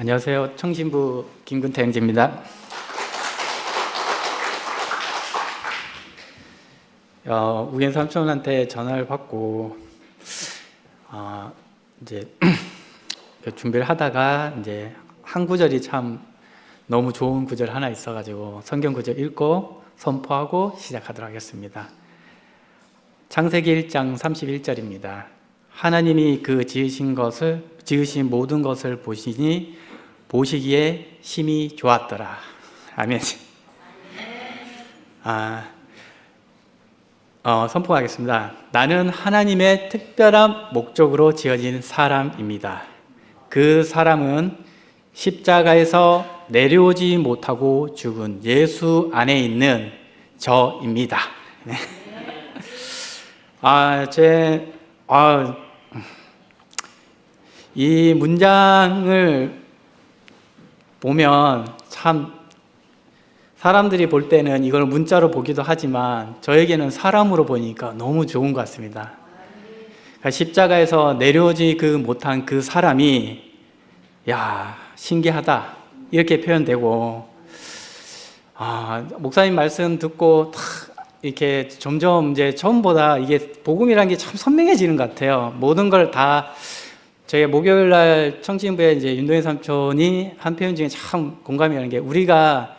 안녕하세요. 청신부 김근태 형제입니다. 우겐 삼촌한테 전화를 받고 이제 준비를 하다가 이제 한 구절이 참 너무 좋은 구절 하나 있어가지고 성경 구절 읽고 선포하고 시작하도록 하겠습니다. 창세기 1장 31절입니다. 하나님이 그 지으신 모든 것을 보시기에 심히 좋았더라. 아멘. 선포하겠습니다. 나는 하나님의 특별한 목적으로 지어진 사람입니다. 그 사람은 십자가에서 내려오지 못하고 죽은 예수 안에 있는 저입니다. 이 문장을 보면 참 사람들이 볼 때는 이걸 문자로 보기도 하지만 저에게는 사람으로 보니까 너무 좋은 것 같습니다. 그러니까 십자가에서 내려오지 못한 그 사람이 신기하다 이렇게 표현되고 목사님 말씀 듣고 이렇게 점점 이제 처음보다 이게 복음이라는 게 참 선명해지는 것 같아요. 모든 걸 다 저희 목요일 날 청신부에 이제 윤동현 삼촌이 한 표현 중에 참 공감이 가는 게 우리가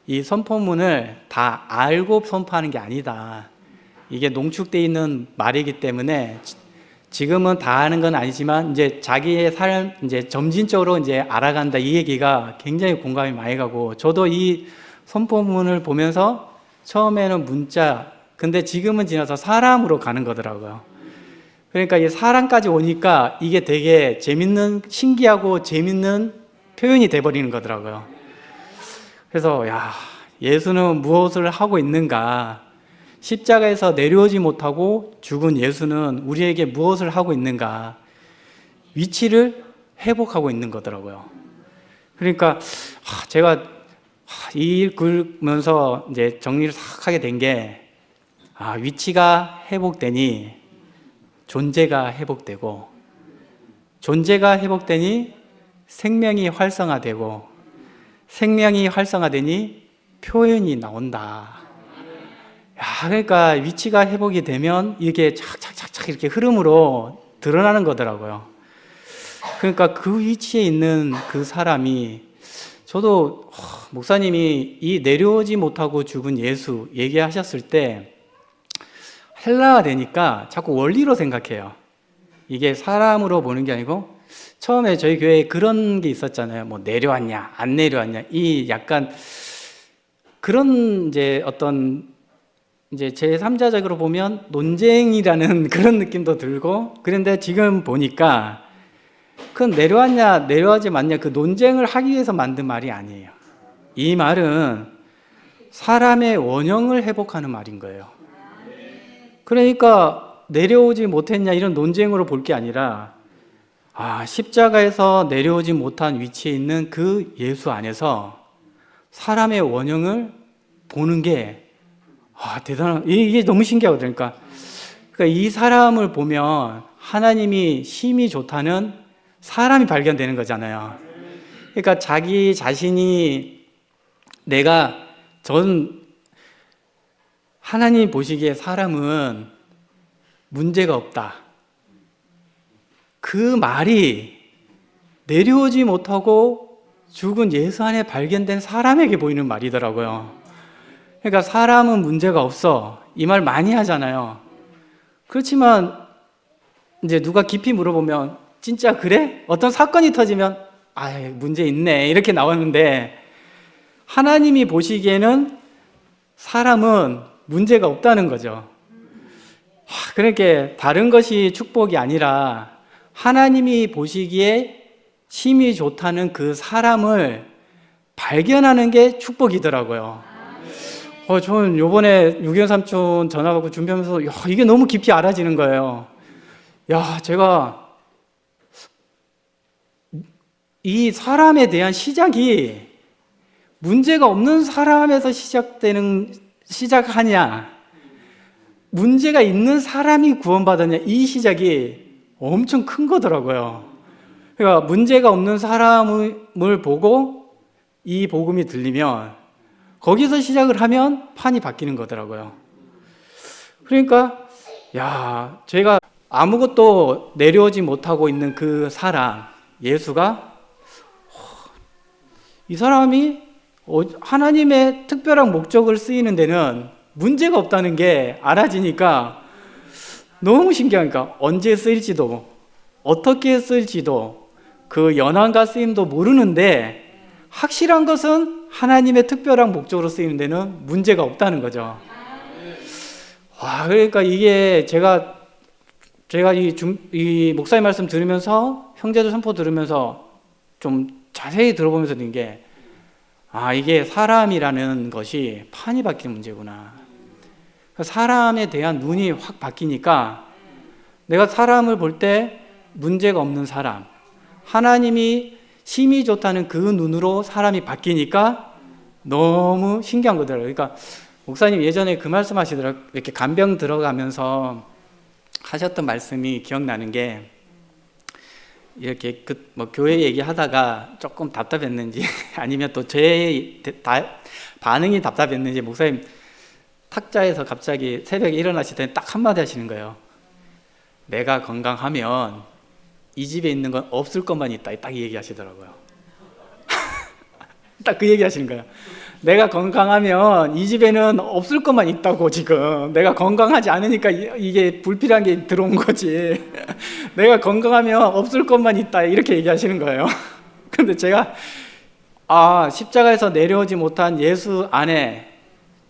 이 선포문을 다 알고 선포하는 게 아니다. 이게 농축되어 있는 말이기 때문에 지금은 다 아는 건 아니지만 이제 자기의 삶 이제 점진적으로 이제 알아간다 이 얘기가 굉장히 공감이 많이 가고 저도 이 선포문을 보면서 처음에는 문자 근데 지금은 지나서 사람으로 가는 거더라고요. 그러니까 이 사람까지 오니까 이게 되게 신기하고 재밌는 표현이 돼버리는 거더라고요. 그래서 예수는 무엇을 하고 있는가? 십자가에서 내려오지 못하고 죽은 예수는 우리에게 무엇을 하고 있는가? 위치를 회복하고 있는 거더라고요. 그러니까 제가 이 글면서 이제 정리를 싹 하게 된 게 위치가 회복되니 존재가 회복되고 존재가 회복되니 생명이 활성화되고 생명이 활성화되니 표현이 나온다. 그러니까 위치가 회복이 되면 이게 착착착착 이렇게 흐름으로 드러나는 거더라고요. 그러니까 그 위치에 있는 그 사람이 저도 목사님이 이 내려오지 못하고 죽은 예수 얘기하셨을 때 헬라어 되니까 자꾸 원리로 생각해요. 이게 사람으로 보는 게 아니고 처음에 저희 교회에 그런 게 있었잖아요. 뭐 내려왔냐, 안 내려왔냐. 이 약간 그런 이제 어떤 이제 제3자적으로 보면 논쟁이라는 그런 느낌도 들고 그런데 지금 보니까 그건 내려왔냐, 내려가지 않냐 그 논쟁을 하기 위해서 만든 말이 아니에요. 이 말은 사람의 원형을 회복하는 말인 거예요. 그러니까 내려오지 못했냐 이런 논쟁으로 볼 게 아니라 십자가에서 내려오지 못한 위치에 있는 그 예수 안에서 사람의 원형을 보는 게 대단한 이게 너무 신기하거든요. 그러니까 이 사람을 보면 하나님이 심히 좋다는 사람이 발견되는 거잖아요. 그러니까 자기 자신이 하나님 보시기에 사람은 문제가 없다. 그 말이 내려오지 못하고 죽은 예수 안에 발견된 사람에게 보이는 말이더라고요. 그러니까 사람은 문제가 없어. 이 말 많이 하잖아요. 그렇지만 이제 누가 깊이 물어보면 진짜 그래? 어떤 사건이 터지면 문제 있네. 이렇게 나오는데 하나님이 보시기에는 사람은 문제가 없다는 거죠. 그러니까 다른 것이 축복이 아니라 하나님이 보시기에 심히 좋다는 그 사람을 발견하는 게 축복이더라고요. 저는 요번에 6.25 삼촌 전화 받고 준비하면서 이게 너무 깊이 알아지는 거예요. 제가 이 사람에 대한 시작이 문제가 없는 사람에서 시작하냐 문제가 있는 사람이 구원받았냐 이 시작이 엄청 큰 거더라고요. 그러니까 문제가 없는 사람을 보고 이 복음이 들리면 거기서 시작을 하면 판이 바뀌는 거더라고요. 그러니까 야, 제가 아무것도 내려오지 못하고 있는 그 사람, 예수가 이 사람이 하나님의 특별한 목적을 쓰이는 데는 문제가 없다는 게 알아지니까 너무 신기하니까 언제 쓰일지도 어떻게 쓰일지도 그 연한과 쓰임도 모르는데 확실한 것은 하나님의 특별한 목적으로 쓰이는 데는 문제가 없다는 거죠. 와, 그러니까 이게 제가 이 목사님 말씀 들으면서 형제들 선포 들으면서 좀 자세히 들어보면서 든 게 이게 사람이라는 것이 판이 바뀌는 문제구나. 사람에 대한 눈이 확 바뀌니까 내가 사람을 볼 때 문제가 없는 사람, 하나님이 심히 좋다는 그 눈으로 사람이 바뀌니까 너무 신기한 거더라고요. 그러니까 목사님 예전에 그 말씀 하시더라고요. 이렇게 간병 들어가면서 하셨던 말씀이 기억나는 게 이렇게 교회 얘기하다가 조금 답답했는지 아니면 또 제 반응이 답답했는지 목사님 탁자에서 갑자기 새벽에 일어나시더니 딱 한마디 하시는 거예요. 내가 건강하면 이 집에 있는 건 없을 것만 있다. 딱 이 얘기 하시더라고요. 딱 그 얘기 하시는 거예요. 내가 건강하면 이 집에는 없을 것만 있다고. 지금 내가 건강하지 않으니까 이게 불필요한 게 들어온 거지. 내가 건강하면 없을 것만 있다 이렇게 얘기하시는 거예요. 근데 제가 십자가에서 내려오지 못한 예수 안에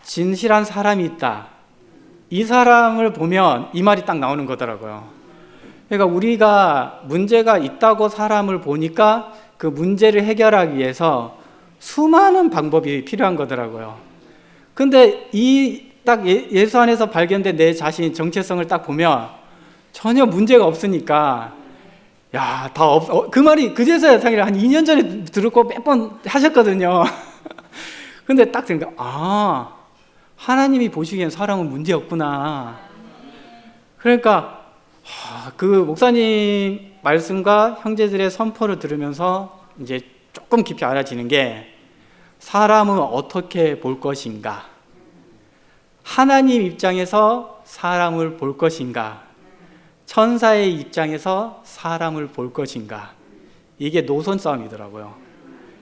진실한 사람이 있다, 이 사람을 보면 이 말이 딱 나오는 거더라고요. 그러니까 우리가 문제가 있다고 사람을 보니까 그 문제를 해결하기 위해서 수많은 방법이 필요한 거더라고요. 근데 예수 안에서 발견된 내 자신 정체성을 딱 보면 전혀 문제가 없으니까 그 말이 그제서야 상일 한 2년 전에 들었고 몇 번 하셨거든요. 근데 딱 생각, 하나님이 보시기엔 사람은 문제 없구나. 그러니까 그 목사님 말씀과 형제들의 선포를 들으면서 이제 조금 깊이 알아지는 게 사람은 어떻게 볼 것인가, 하나님 입장에서 사람을 볼 것인가, 천사의 입장에서 사람을 볼 것인가, 이게 노선 싸움이더라고요.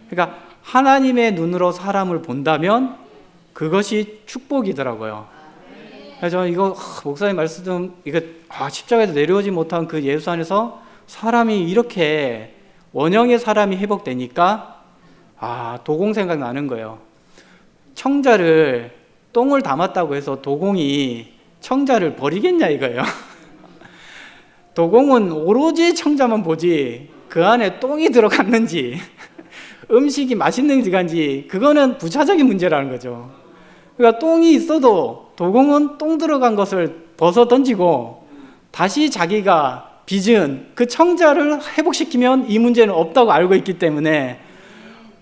그러니까 하나님의 눈으로 사람을 본다면 그것이 축복이더라고요. 그래서 이거 목사님 말씀 십자가에서 내려오지 못한 그 예수 안에서 사람이 이렇게 원형의 사람이 회복되니까 도공 생각나는 거예요. 청자를 똥을 담았다고 해서 도공이 청자를 버리겠냐 이거예요. 도공은 오로지 청자만 보지 그 안에 똥이 들어갔는지 음식이 맛있는지 그거는 부차적인 문제라는 거죠. 그러니까 똥이 있어도 도공은 똥 들어간 것을 벗어 던지고 다시 자기가 빚은 그 청자를 회복시키면 이 문제는 없다고 알고 있기 때문에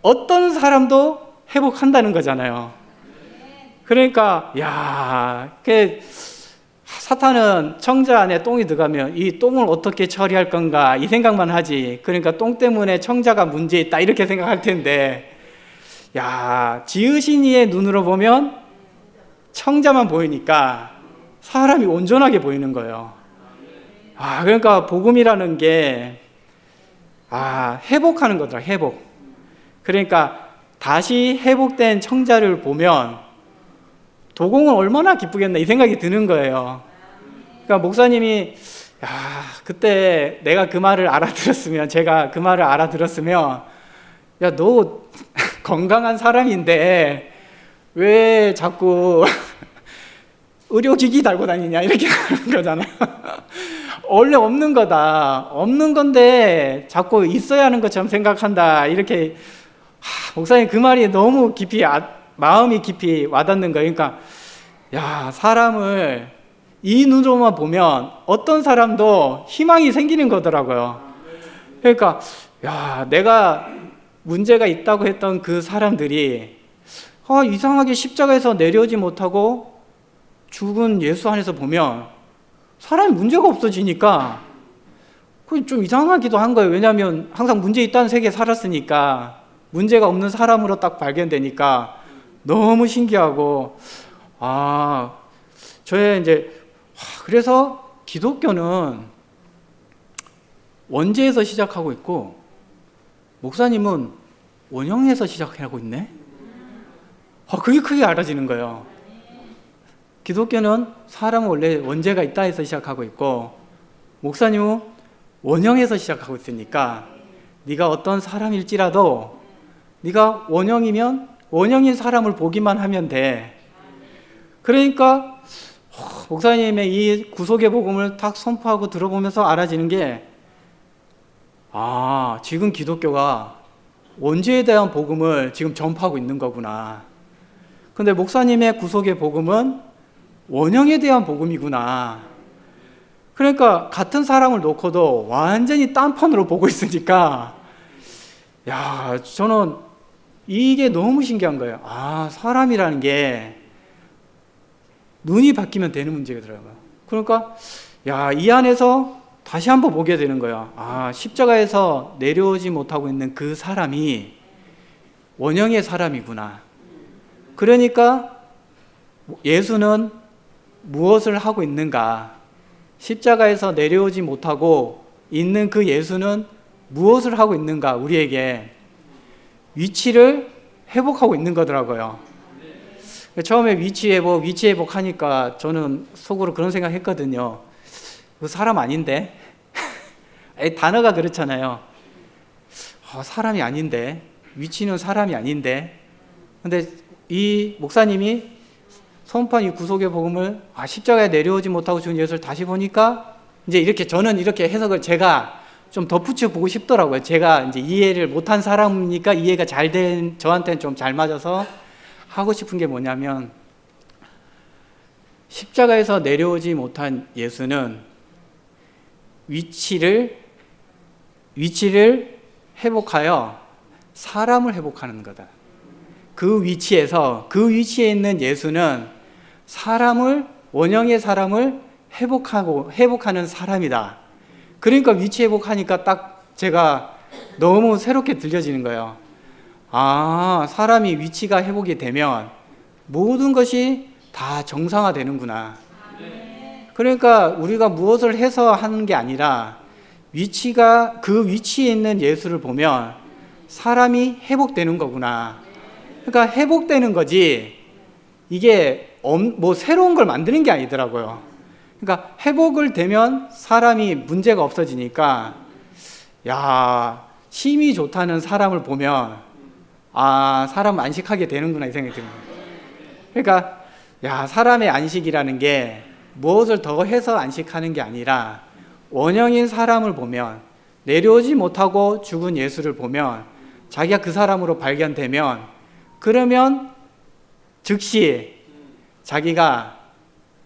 어떤 사람도 회복한다는 거잖아요. 그러니까 사탄은 청자 안에 똥이 들어가면 이 똥을 어떻게 처리할 건가 이 생각만 하지. 그러니까 똥 때문에 청자가 문제 있다 이렇게 생각할 텐데 지으신 이의 눈으로 보면 청자만 보이니까 사람이 온전하게 보이는 거예요. 그러니까 복음이라는 게 회복하는 거더라. 회복. 그러니까 다시 회복된 청자를 보면 도공은 얼마나 기쁘겠나 이 생각이 드는 거예요. 그러니까 목사님이 그때 내가 그 말을 알아들었으면, 제가 그 말을 알아들었으면 너 건강한 사람인데 왜 자꾸 의료기기 달고 다니냐 이렇게 하는 거잖아요. 원래 없는 거다. 없는 건데 자꾸 있어야 하는 것처럼 생각한다. 이렇게 목사님 그 말이 너무 깊이 마음이 깊이 와닿는 거예요. 그러니까 사람을 이 눈으로만 보면 어떤 사람도 희망이 생기는 거더라고요. 그러니까 내가 문제가 있다고 했던 그 사람들이 이상하게 십자가에서 내려오지 못하고 죽은 예수 안에서 보면 사람이 문제가 없어지니까 그게 좀 이상하기도 한 거예요. 왜냐하면 항상 문제 있다는 세계에 살았으니까 문제가 없는 사람으로 딱 발견되니까 너무 신기하고, 저의 이제 그래서 기독교는 원죄에서 시작하고 있고 목사님은 원형에서 시작하고 있네. 그게 크게 알아지는 거예요. 기독교는 사람은 원래 원죄가 있다 해서 시작하고 있고 목사님은 원형에서 시작하고 있으니까 네가 어떤 사람일지라도 네가 원형이면 원형인 사람을 보기만 하면 돼. 그러니까 목사님의 이 구속의 복음을 딱 선포하고 들어보면서 알아지는 게, 지금 기독교가 원죄에 대한 복음을 지금 전파하고 있는 거구나. 근데 목사님의 구속의 복음은 원형에 대한 복음이구나. 그러니까 같은 사람을 놓고도 완전히 딴판으로 보고 있으니까, 저는 이게 너무 신기한 거예요. 사람이라는 게 눈이 바뀌면 되는 문제더라고요. 그러니까 이 안에서 다시 한번 보게 되는 거예요. 십자가에서 내려오지 못하고 있는 그 사람이 원형의 사람이구나. 그러니까 예수는 무엇을 하고 있는가? 십자가에서 내려오지 못하고 있는 그 예수는 무엇을 하고 있는가? 우리에게 위치를 회복하고 있는 거더라고요. 처음에 위치 회복 하니까 저는 속으로 그런 생각 했거든요. 그 사람 아닌데? 단어가 그렇잖아요. 사람이 아닌데? 위치는 사람이 아닌데? 근데 이 목사님이 선포한 이 구속의 복음을 십자가에 내려오지 못하고 죽은 예수를 다시 보니까 이제 이렇게 저는 이렇게 해석을 제가 좀 덧붙여 보고 싶더라고요. 제가 이제 이해를 못한 사람이니까 이해가 잘 된 저한테는 좀 잘 맞아서 하고 싶은 게 뭐냐면, 십자가에서 내려오지 못한 예수는 위치를 회복하여 사람을 회복하는 거다. 그 위치에 있는 예수는 원형의 사람을 회복하는 사람이다. 그러니까 위치 회복하니까 딱 제가 너무 새롭게 들려지는 거예요. 사람이 위치가 회복이 되면 모든 것이 다 정상화되는구나. 그러니까 우리가 무엇을 해서 하는 게 아니라 그 위치에 있는 예수를 보면 사람이 회복되는 거구나. 그러니까 회복되는 거지 이게 새로운 걸 만드는 게 아니더라고요. 그러니까 회복을 되면 사람이 문제가 없어지니까, 힘이 좋다는 사람을 보면 사람 안식하게 되는구나 이 생각이 듭니다. 그러니까 사람의 안식이라는 게 무엇을 더 해서 안식하는 게 아니라 원형인 사람을 보면, 내려오지 못하고 죽은 예수를 보면 자기가 그 사람으로 발견되면, 그러면 즉시 자기가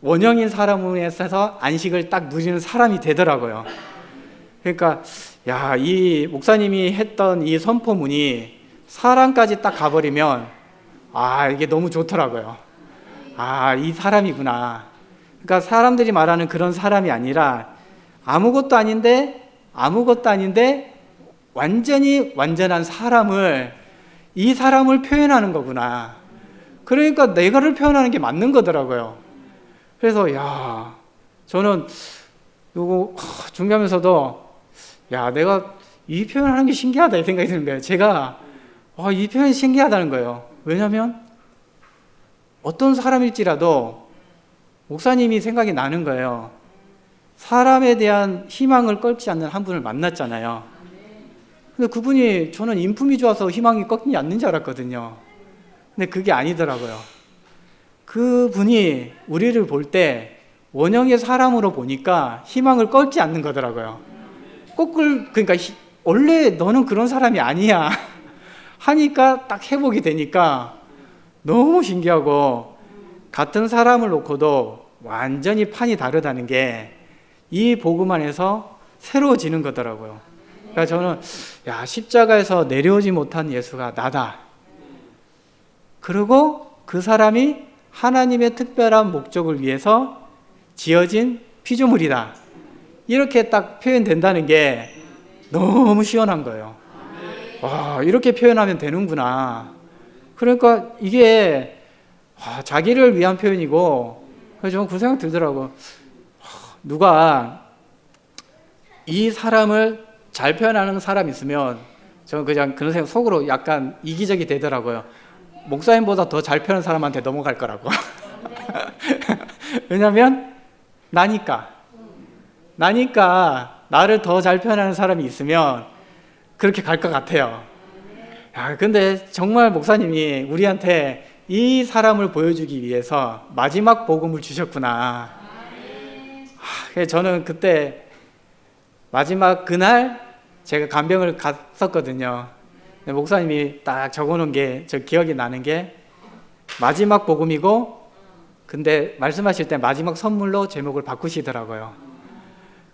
원형인 사람에서 안식을 딱 누리는 사람이 되더라고요. 그러니까 이 목사님이 했던 이 선포문이 사람까지 딱 가버리면 이게 너무 좋더라고요. 이 사람이구나. 그러니까 사람들이 말하는 그런 사람이 아니라 아무것도 아닌데 완전히 완전한 이 사람을 표현하는 거구나. 그러니까 내가를 표현하는 게 맞는 거더라고요. 그래서 저는 요거 준비하면서도 내가 이 표현하는 게 신기하다 이 생각이 드는 거예요. 제가 이 표현이 신기하다는 거예요. 왜냐하면 어떤 사람일지라도 목사님이 생각이 나는 거예요. 사람에 대한 희망을 꺾지 않는 한 분을 만났잖아요. 근데 그분이, 저는 인품이 좋아서 희망이 꺾이지 않는 줄 알았거든요. 근데 그게 아니더라고요. 그분이 우리를 볼 때 원형의 사람으로 보니까 희망을 꺾지 않는 거더라고요. 그러니까 원래 너는 그런 사람이 아니야 하니까 딱 회복이 되니까 너무 신기하고, 같은 사람을 놓고도 완전히 판이 다르다는 게 이 복음 안에서 새로워지는 거더라고요. 그러니까 저는 십자가에서 내려오지 못한 예수가 나다. 그리고 그 사람이 하나님의 특별한 목적을 위해서 지어진 피조물이다. 이렇게 딱 표현된다는 게 너무 시원한 거예요. 와, 이렇게 표현하면 되는구나. 그러니까 이게 자기를 위한 표현이고, 그래서 저는 그 생각 들더라고. 누가 이 사람을 잘 표현하는 사람이 있으면 저는 그냥 그런 생각 속으로 약간 이기적이 되더라고요. 목사님보다 더 잘 표현하는 사람한테 넘어갈 거라고. 왜냐면 나니까 나를 더 잘 표현하는 사람이 있으면 그렇게 갈 것 같아요. 야, 근데 정말 목사님이 우리한테 이 사람을 보여주기 위해서 마지막 복음을 주셨구나. 그래서 저는 그때 마지막 그날 제가 간병을 갔었거든요. 목사님이 딱 적어놓은 게 저 기억이 나는 게 마지막 복음이고, 근데 말씀하실 때 마지막 선물로 제목을 바꾸시더라고요.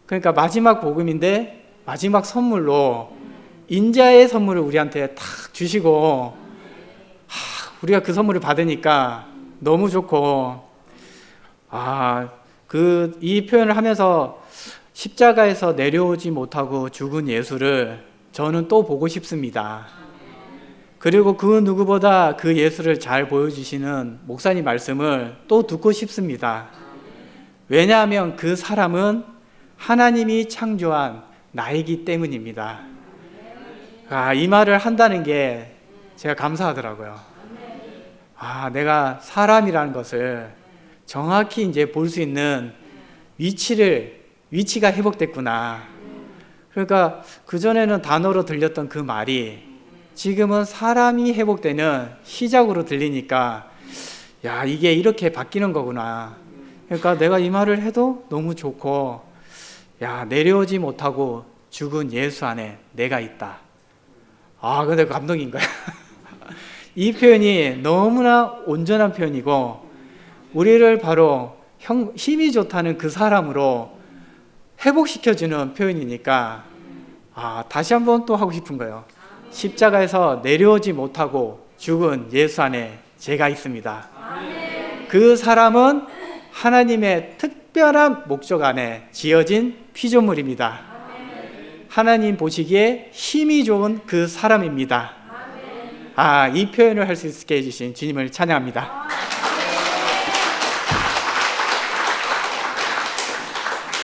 그러니까 마지막 복음인데 마지막 선물로 인자의 선물을 우리한테 탁 주시고, 우리가 그 선물을 받으니까 너무 좋고, 이 표현을 하면서 십자가에서 내려오지 못하고 죽은 예수를 저는 또 보고 싶습니다. 그리고 그 누구보다 그 예수를 잘 보여주시는 목사님 말씀을 또 듣고 싶습니다. 왜냐하면 그 사람은 하나님이 창조한 나이기 때문입니다. 이 말을 한다는 게 제가 감사하더라고요. 내가 사람이라는 것을 정확히 이제 볼 수 있는 위치가 회복됐구나. 그러니까 그전에는 단어로 들렸던 그 말이 지금은 사람이 회복되는 시작으로 들리니까, 이게 이렇게 바뀌는 거구나. 그러니까 내가 이 말을 해도 너무 좋고, 내려오지 못하고 죽은 예수 안에 내가 있다. 근데 감동인 거야. 이 표현이 너무나 온전한 표현이고, 우리를 바로 힘이 좋다는 그 사람으로 회복시켜주는 표현이니까, 다시 한번 또 하고 싶은 거예요. 십자가에서 내려오지 못하고 죽은 예수 안에 제가 있습니다. 그 사람은 하나님의 특별한 목적 안에 지어진 피조물입니다. 하나님 보시기에 힘이 좋은 그 사람입니다. 이 표현을 할 수 있게 해주신 주님을 찬양합니다.